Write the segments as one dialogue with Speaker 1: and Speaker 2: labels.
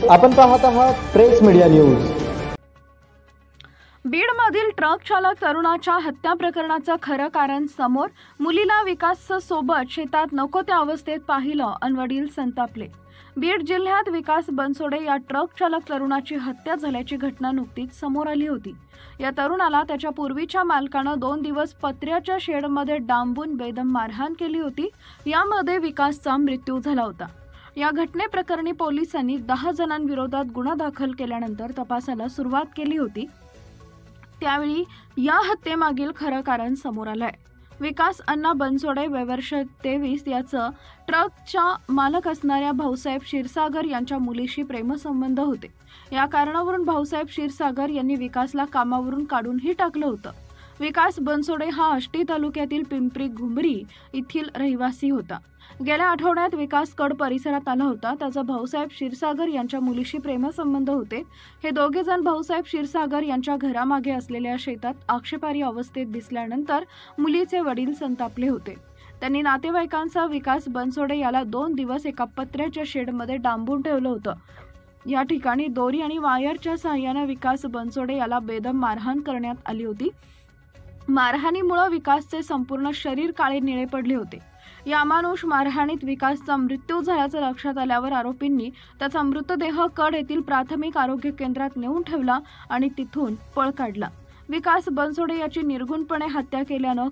Speaker 1: आपण पाहत आहात प्रेस मीडिया न्यूज।
Speaker 2: बीडमधील ट्रक चालक तरुणाच्या हत्या प्रकरणाचं खरं कारण समोर। मुलीला विकाससोबत शेतात नको त्या अवस्थेत पाहिलं अन वडील संतापले। बीड जिल्ह्यात विकास बनसोडे या ट्रक चालक तरुणाची हत्या झाल्याची घटना नुकतीच समोर आली होती। या तरुणाला त्याच्या पूर्वीच्या मालकानं 2 दिवस पत्र्याच्या शेडमध्ये डांबून बेदम मारहाण केली होती। यामध्ये विकासचा मृत्यू झाला होता। या घटनेप्रकरणी पोलिसांनी 10 जणांविरोधात गुन्हा दाखल केल्यानंतर तपासाला सुरुवात केली होती। त्यावेळी या हत्येमागील खरं कारण समोर आलंय। विकास अण्णा बनसोडे वय वर्ष 23 याचं ट्रकचा मालक असणाऱ्या भाऊसाहेब क्षीरसागर यांच्या मुलीशी प्रेमसंबंध होते। या कारणावरून भाऊसाहेब क्षीरसागर यांनी विकासला कामावरून काढूनही टाकलं होतं। विकास बनसोडे हा आष्टी तालुक्यातील पिंपरी घुमरी येथील रहिवासी होता। गेल्या आठवड्यात विकास कड परिसरात आला होता। त्याचा भाऊसाहेब क्षीरसागर यांच्या मुलीशी प्रेमसंबंध होते। हे दोघे जण भाऊसाहेब क्षीरसागर यांच्या घरामागे असलेल्या शेतात आक्षेपार्ह अवस्थेत दिसल्यानंतर मुलीचे वडील संतापले होते। त्यांनी नातेवाईकांसह विकास बनसोडे याला 2 दिवस एका पत्र्याच्या शेडमध्ये डांबून ठेवलं होतं। या ठिकाणी दोरी आणि वायरच्या सहाय्याने विकास बनसोडे याला बेदम मारहाण करण्यात आली होती। मारहाणीमुळे विकासचे संपूर्ण शरीर काळे निळे पडले होते। या अमानुष मारहाणीत विकासचा मृत्यू झाल्याचं लक्षात आल्यावर आरोपींनी त्याचा मृतदेह कड येथील प्राथमिक आरोग्य केंद्रात नेऊन ठेवला आणि तिथून पळ काढला। विकास बनसोडे याची निर्गुणपणे हत्या केल्यानं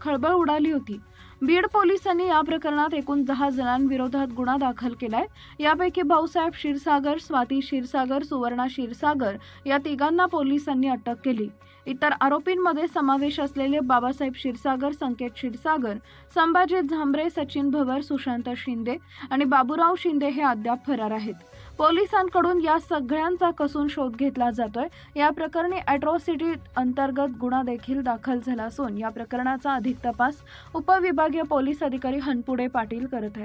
Speaker 2: खळबळ उडाली होती। बीड पोलिसांनी या प्रकरणात एकूण 10 जणांविरोधात गुन्हा दाखल केलाय। यापैकी भाऊसाहेब क्षीरसागर, स्वाती क्षीरसागर, सुवर्णा क्षीरसागर या तिघांना पोलिसांनी अटक केली। इतर आरोपींमध्ये समावेश असलेले बाबासाहेब क्षीरसागर, संकेत क्षीरसागर, संभाजी झांबरे, सचिन भवर, सुशांत शिंदे आणि बाबूराव शिंदे हे अद्याप फरार आहेत। पोलिसांकडून या सगळ्यांचा कसून शोध घेतला जातोय। या प्रकरणी अॅट्रॉसिटी अंतर्गत गुन्हा देखील दाखल झाला असून या प्रकरणाचा अधिक तपास उपविभागीय पोलीस अधिकारी हनपुडे पाटील करत आहेत।